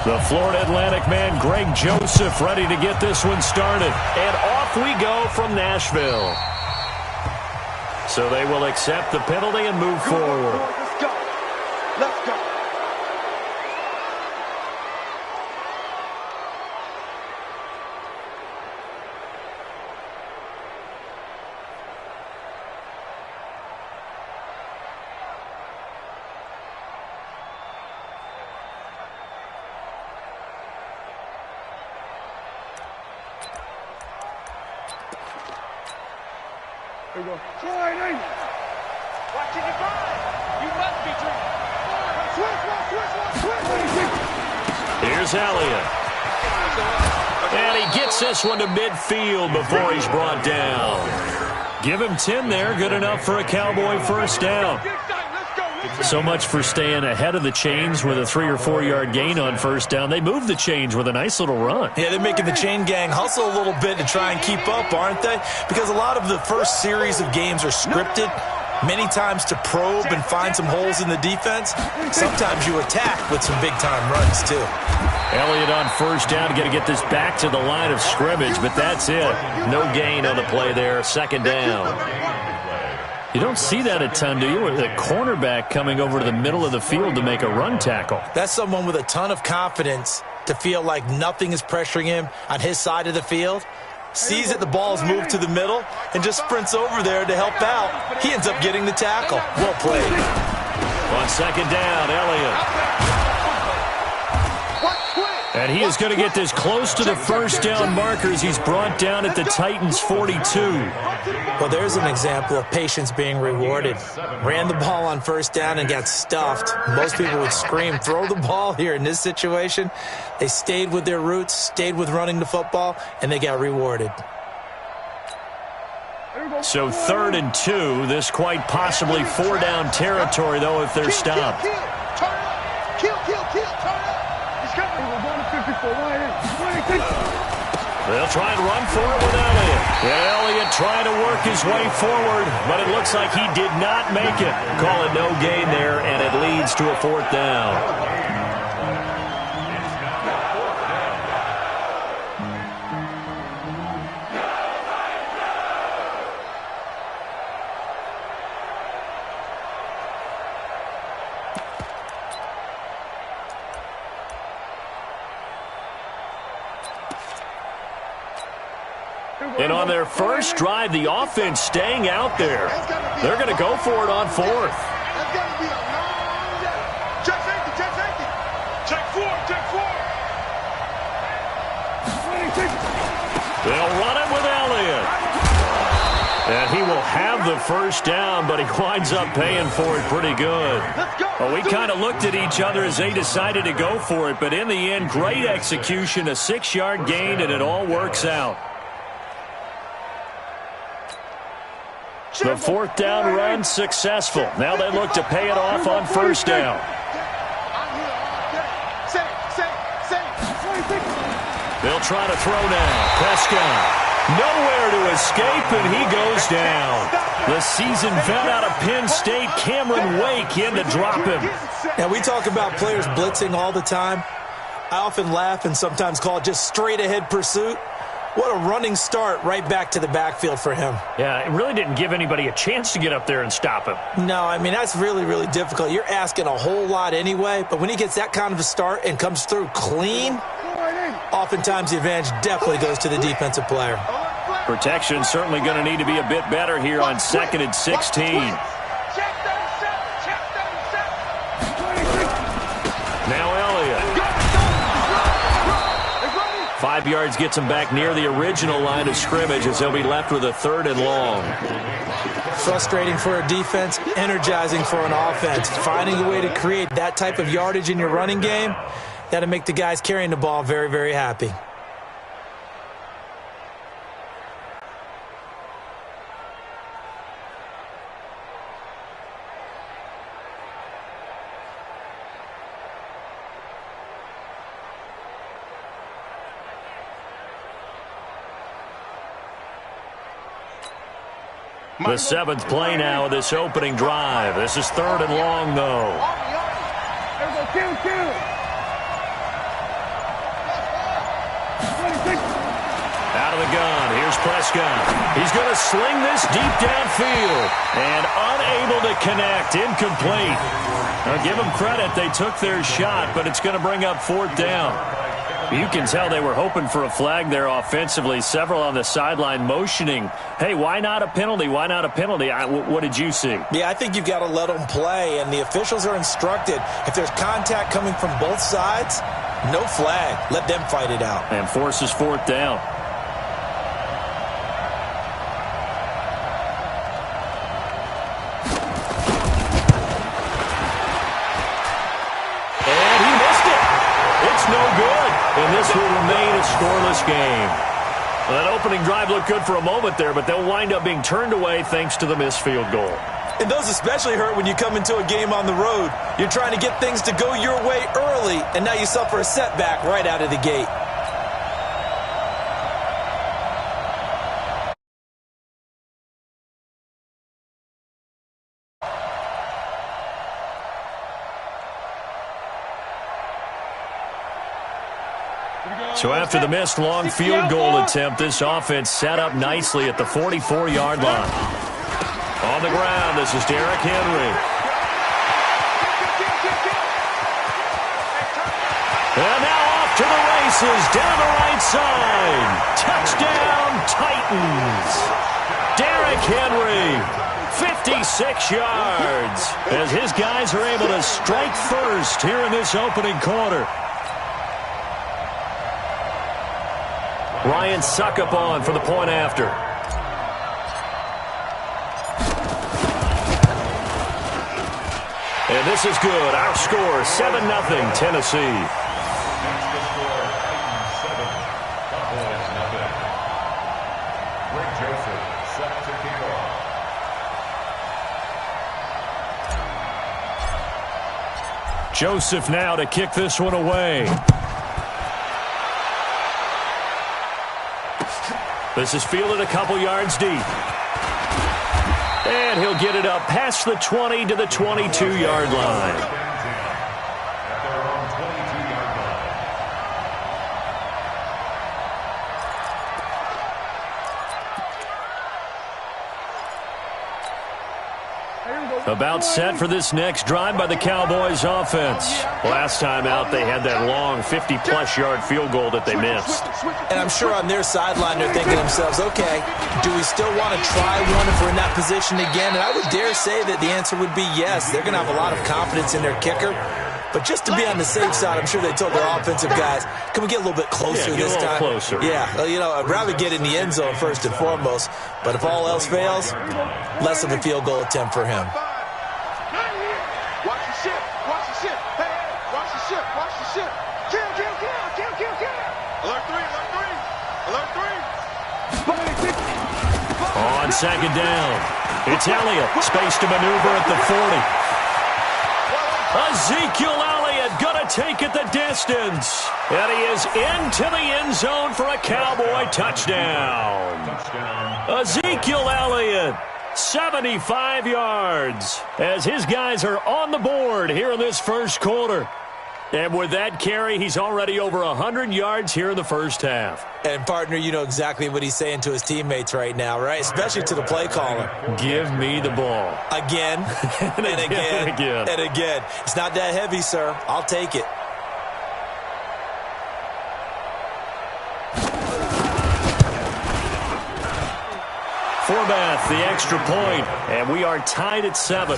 The Florida Atlantic man, Greg Joseph, ready to get this one started. And off we go from Nashville. So they will accept the penalty and move forward. Let's go. Let's go. Here we go. Sliding. Watching it run. You must be drinking. Switch. Here's Elliott. And he gets this one to midfield before he's brought down. Give him 10 there. Good enough for a Cowboy first down. So much for staying ahead of the chains with a 3 or 4 yard gain on first down. They moved the chains with a nice little run. Yeah, they're making the chain gang hustle a little bit to try and keep up, aren't they? Because a lot of the first series of games are scripted, many times to probe and find some holes in the defense. Sometimes you attack with some big-time runs, too. Elliott on first down, got to get this back to the line of scrimmage, but that's it. No gain on the play there, second down. You don't see that a ton, do you? With a cornerback coming over to the middle of the field to make a run tackle. That's someone with a ton of confidence to feel like nothing is pressuring him on his side of the field. Sees that the ball's moved to the middle and just sprints over there to help out. He ends up getting the tackle. Well played. On second down, Elliott. And he is going to get this close to the first down markers. He's brought down at the Titans' 42. Well, there's an example of patience being rewarded. Ran the ball on first down and got stuffed. Most people would scream, throw the ball here. In this situation, they stayed with their roots, stayed with running the football, and they got rewarded. So 3rd and 2. This quite possibly 4-down territory, though, if they're stopped. They'll try and run for it with Elliott. Yeah, Elliott trying to work his way forward, but it looks like he did not make it. Call it no gain there, and it leads to a 4th down. And on their first drive, the offense staying out there. They're going to go for it on 4th. That's got to be a long day. Check safety, check safety. Check 4, check 4. They'll run it with Elliott. And he will have the first down, but he winds up paying for it pretty good. Well, we kind of looked at each other as they decided to go for it, but in the end, great execution, a 6-yard gain, and it all works out. The 4th down run successful. Now they look to pay it off on first down. They'll try to throw now. Prescott. Nowhere to escape, and he goes down. The seasoned vet out of Penn State, Cameron Wake, in to drop him. Now, we talk about players blitzing all the time. I often laugh and sometimes call it just straight-ahead pursuit. What a running start right back to the backfield for him. Yeah, it really didn't give anybody a chance to get up there and stop him. No, I mean, that's really, really difficult. You're asking a whole lot anyway, but when he gets that kind of a start and comes through clean, oftentimes the advantage definitely goes to the defensive player. Protection certainly going to need to be a bit better here on 2nd and 16. Now Elliott. 5 yards gets him back near the original line of scrimmage as he'll be left with a 3rd and long. Frustrating for a defense, energizing for an offense. Finding a way to create that type of yardage in your running game, that'll make the guys carrying the ball very, very happy. The 7th play now of this opening drive. This is 3rd and long, though. the gun. Here's Prescott. He's going to sling this deep downfield. And unable to connect. Incomplete. Now, give them credit. They took their shot, but it's going to bring up 4th down. You can tell they were hoping for a flag there offensively. Several on the sideline motioning, hey, why not a penalty? Why not a penalty? What did you see? Yeah, I think you've got to let them play, and the officials are instructed. If there's contact coming from both sides, no flag. Let them fight it out. And forces 4th down. And he missed it. It's no good. And this will remain a scoreless game. Well, that opening drive looked good for a moment there, but they'll wind up being turned away thanks to the missed field goal. And those especially hurt when you come into a game on the road. You're trying to get things to go your way early, and now you suffer a setback right out of the gate. So after the missed long field goal attempt, this offense set up nicely at the 44-yard line. On the ground, this is Derrick Henry. And now off to the races, down the right side. Touchdown, Titans. Derrick Henry, 56 yards, as his guys are able to strike first here in this opening quarter. Ryan Suckup on for the point after. And this is good. Our score, 7-0, Tennessee. Joseph now to kick this one away. This is fielded a couple yards deep. And he'll get it up past the 20 to the 22-yard line. About set for this next drive by the Cowboys offense. Last time out, they had that long 50-plus yard field goal that they missed. And I'm sure on their sideline they're thinking to themselves, okay, do we still want to try one if we're in that position again? And I would dare say that the answer would be yes. They're going to have a lot of confidence in their kicker. But just to be on the safe side, I'm sure they told their offensive guys, can we get a little bit closer this time? Closer. Yeah, well, you know, I'd rather get in the end zone first and foremost. But if all else fails, less of a field goal attempt for him. On second down, it's Elliott, space to maneuver at the 40. Ezekiel Elliott going to take it the distance. And he is into the end zone for a Cowboy touchdown. Ezekiel Elliott, 75 yards, as his guys are on the board here in this first quarter. And with that carry, he's already over 100 yards here in the first half. And, partner, you know exactly what he's saying to his teammates right now, right? Especially to the play caller. Give me the ball. Again, and again, and again. And again. It's not that heavy, sir. I'll take it. Forbath, the extra point, and we are tied at 7.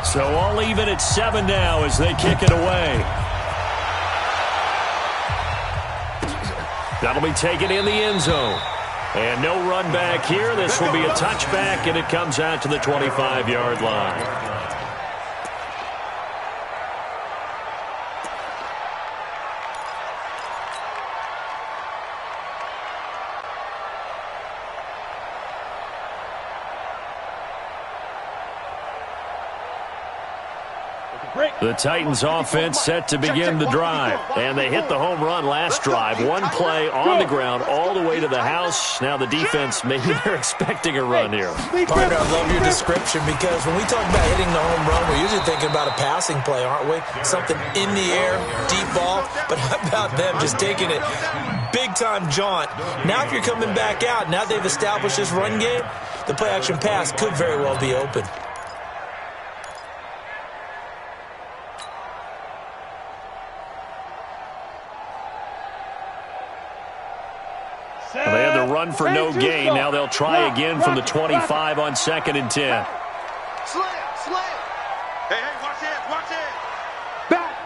So all even at 7 now as they kick it away. That'll be taken in the end zone. And no run back here. This will be a touchback, and it comes out to the 25-yard line. Break. The Titans offense set to begin the drive. And they hit the home run last drive. One play on the ground all the way to the house. Now the defense, maybe they're expecting a run here. Partner, I love your description because when we talk about hitting the home run, we're usually thinking about a passing play, aren't we? Something in the air, deep ball. But how about them just taking it big-time jaunt? Now if you're coming back out, now they've established this run game, the play-action pass could very well be open. Well, they had the run for no gain. Now they'll try again from the 25 on 2nd and 10. Slam. Hey, watch it. Back.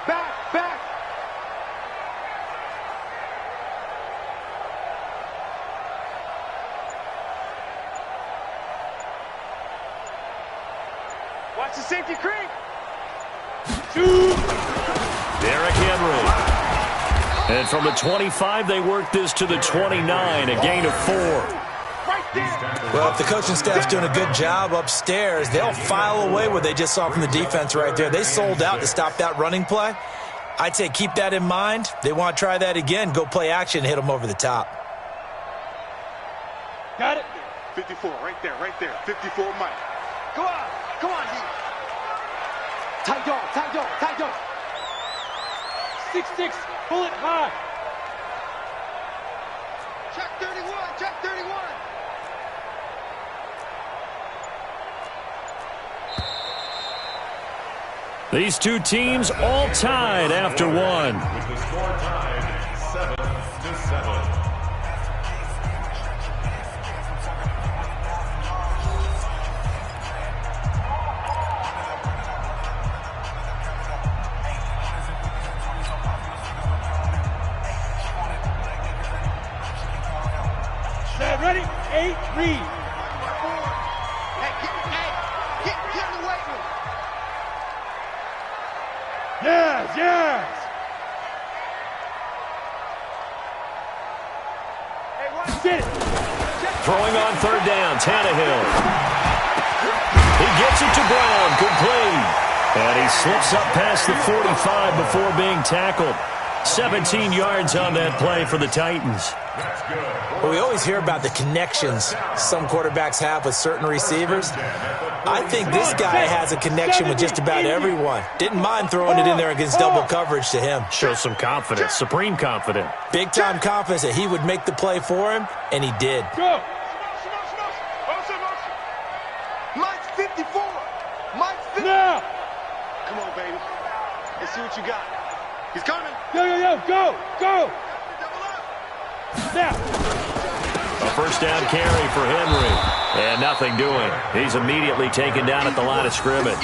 Watch the safety creep. Shoot. Derrick Henry. And from the 25, they work this to the 29, a gain of 4. Well, if the coaching staff's doing a good job upstairs, they'll file away what they just saw from the defense right there. They sold out to stop that running play. I'd say keep that in mind. They want to try that again. Go play action, hit them over the top. Got it. 54, right there. 54, Mike. Come on, D. Tight dog. 6-6, pull it high. Check 31. These two teams all tied after one. With the score tied 7-7. Ready? 8, read. Hey, get in the weight room. Yes. Hey, watch it. Throwing on 3rd down, Tannehill. He gets it to Brown, complete. And he slips up past the 45 before being tackled. 17 yards on that play for the Titans. Well, we always hear about the connections some quarterbacks have with certain receivers. I think this guy has a connection with just about everyone. Didn't mind throwing it in there against double coverage to him. Shows some confidence, supreme confidence. Big-time confidence that he would make the play for him, and he did. Go. Mike's 54. Mike's 54. Now. Come on, baby. Let's see what you got. He's coming. Go. Now. A first down carry for Henry. And nothing doing. He's immediately taken down at the line of scrimmage.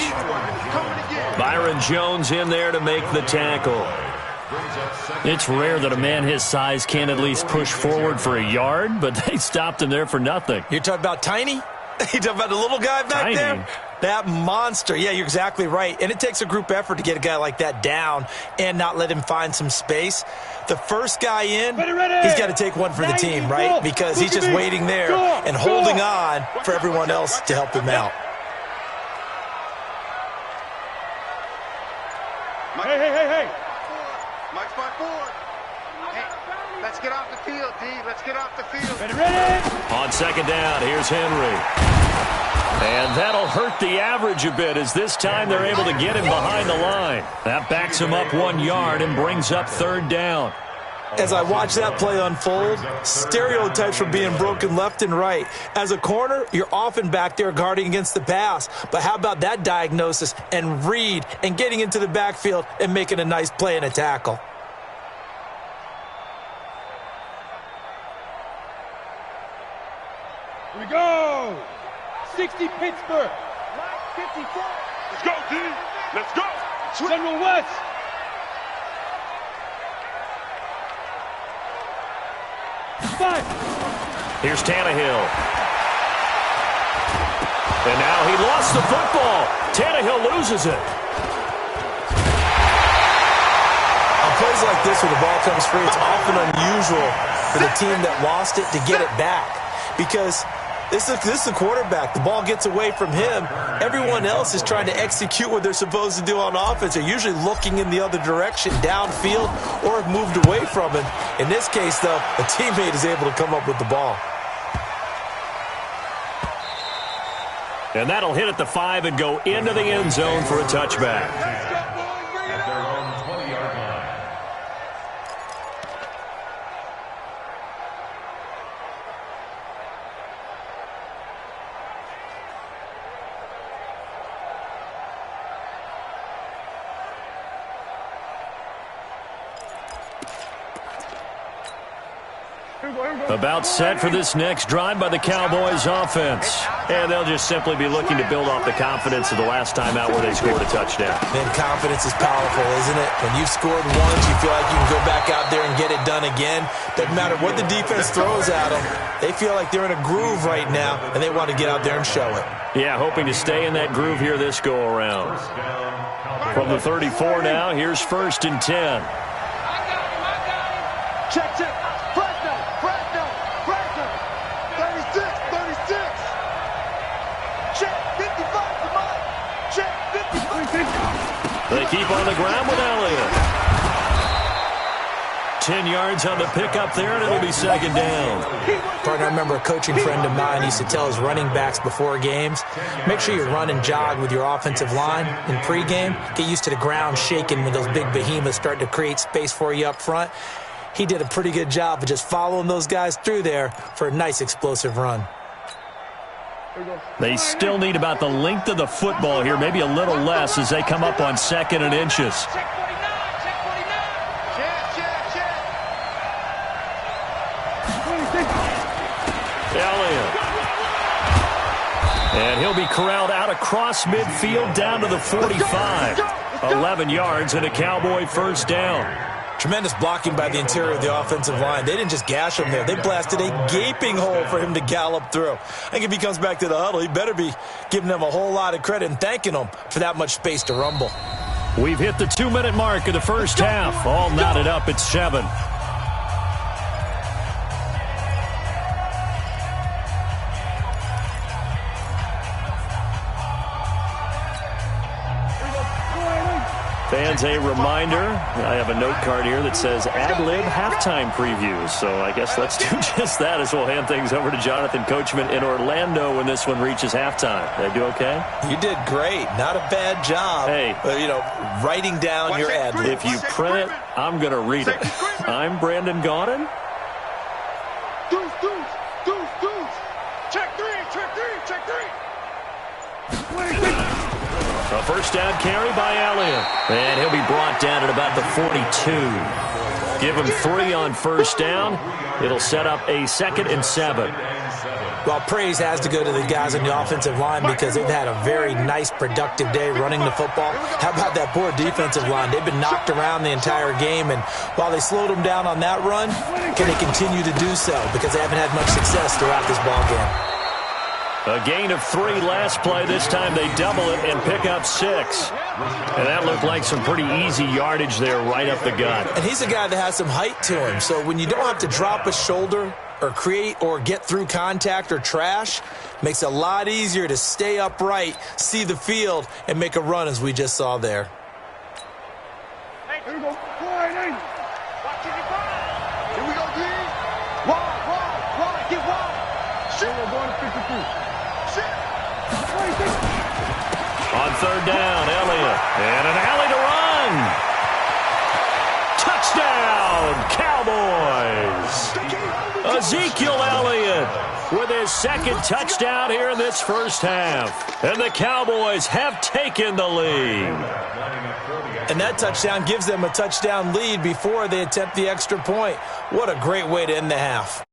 Byron Jones in there to make the tackle. It's rare that a man his size can't at least push forward for a yard, but they stopped him there for nothing. You're talking about Tiny? You talking about the little guy back there? That monster. Yeah, you're exactly right. And it takes a group effort to get a guy like that down and not let him find some space. The first guy in, he's got to take one for the team, right? Because he's just waiting there and holding on for everyone else to help him out. Hey. Mike's by 4. Hey, let's get off the field, D. Let's get off the field. Ready? On 2nd down, here's Henry. And that'll hurt the average a bit as this time they're able to get him behind the line. That backs him up 1 yard and brings up 3rd down. As I watch that play unfold, stereotypes are being broken left and right. As a corner, you're often back there guarding against the pass. But how about that diagnosis and read and getting into the backfield and making a nice play and a tackle? Here we go. 60 Pittsburgh. 54. Let's go, D. Let's go. General West. Here's Tannehill. And now he lost the football. Tannehill loses it. On plays like this where the ball comes free, it's often unusual for the team that lost it to get it back. Because This is the quarterback. The ball gets away from him. Everyone else is trying to execute what they're supposed to do on offense. They're usually looking in the other direction, downfield, or have moved away from him. In this case, though, a teammate is able to come up with the ball. And that'll hit at the 5 and go into the end zone for a touchback. About set for this next drive by the Cowboys offense. And they'll just simply be looking to build off the confidence of the last time out where they scored a touchdown. Man, confidence is powerful, isn't it? When you've scored once, you feel like you can go back out there and get it done again. Doesn't matter what the defense throws at them. They feel like they're in a groove right now, and they want to get out there and show it. Yeah, hoping to stay in that groove here this go-around. From the 34 now, here's 1st and 10. Check, check. Fresno. 36. Check, 55 to Mike. Check, 55. They keep on the ground with Elliott. 10 yards on the pickup there, and it'll be 2nd down. Partner, I remember a coaching friend of mine used to tell his running backs before games, make sure you run and jog with your offensive line in pregame. Get used to the ground shaking when those big behemoths start to create space for you up front. He did a pretty good job of just following those guys through there for a nice explosive run. They still need about the length of the football here, maybe a little less as they come up on 2nd and inches. Check 49. Check. Elliott. And he'll be corralled out across midfield down to the 45. 11 yards and a Cowboy 1st down. Tremendous blocking by the interior of the offensive line. They didn't just gash him there. They blasted a gaping hole for him to gallop through. I think if he comes back to the huddle, he better be giving them a whole lot of credit and thanking them for that much space to rumble. We've hit the 2-minute mark of the first half. All knotted up at 7. Fans, a reminder, I have a note card here that says ad-lib halftime previews. So I guess let's do just that as we'll hand things over to Jonathan Coachman in Orlando when this one reaches halftime. Did I do okay? You did great. Not a bad job. Hey. Writing down your ad-lib. If you print it, I'm going to read it. I'm Brandon Gaudin. Deuce. Check three. A 1st down carry by Elliott. And he'll be brought down at about the 42. Give him 3 on 1st down. It'll set up a 2nd and 7. Well, praise has to go to the guys on the offensive line because they've had a very nice, productive day running the football. How about that poor defensive line? They've been knocked around the entire game, and while they slowed them down on that run, can they continue to do so? Because they haven't had much success throughout this ball game. A gain of 3 last play. This time they double it and pick up 6. And that looked like some pretty easy yardage there right up the gut. And he's a guy that has some height to him. So when you don't have to drop a shoulder or create or get through contact or trash, makes it a lot easier to stay upright, see the field, and make a run as we just saw there. Here we go. Here we go, D. Wide. Get wide. Shit. We're going to 52. On 3rd down, Elliott. And an alley to run. Touchdown, Cowboys. Ezekiel Elliott with his 2nd touchdown here in this first half. And the Cowboys have taken the lead. And that touchdown gives them a touchdown lead before they attempt the extra point. What a great way to end the half.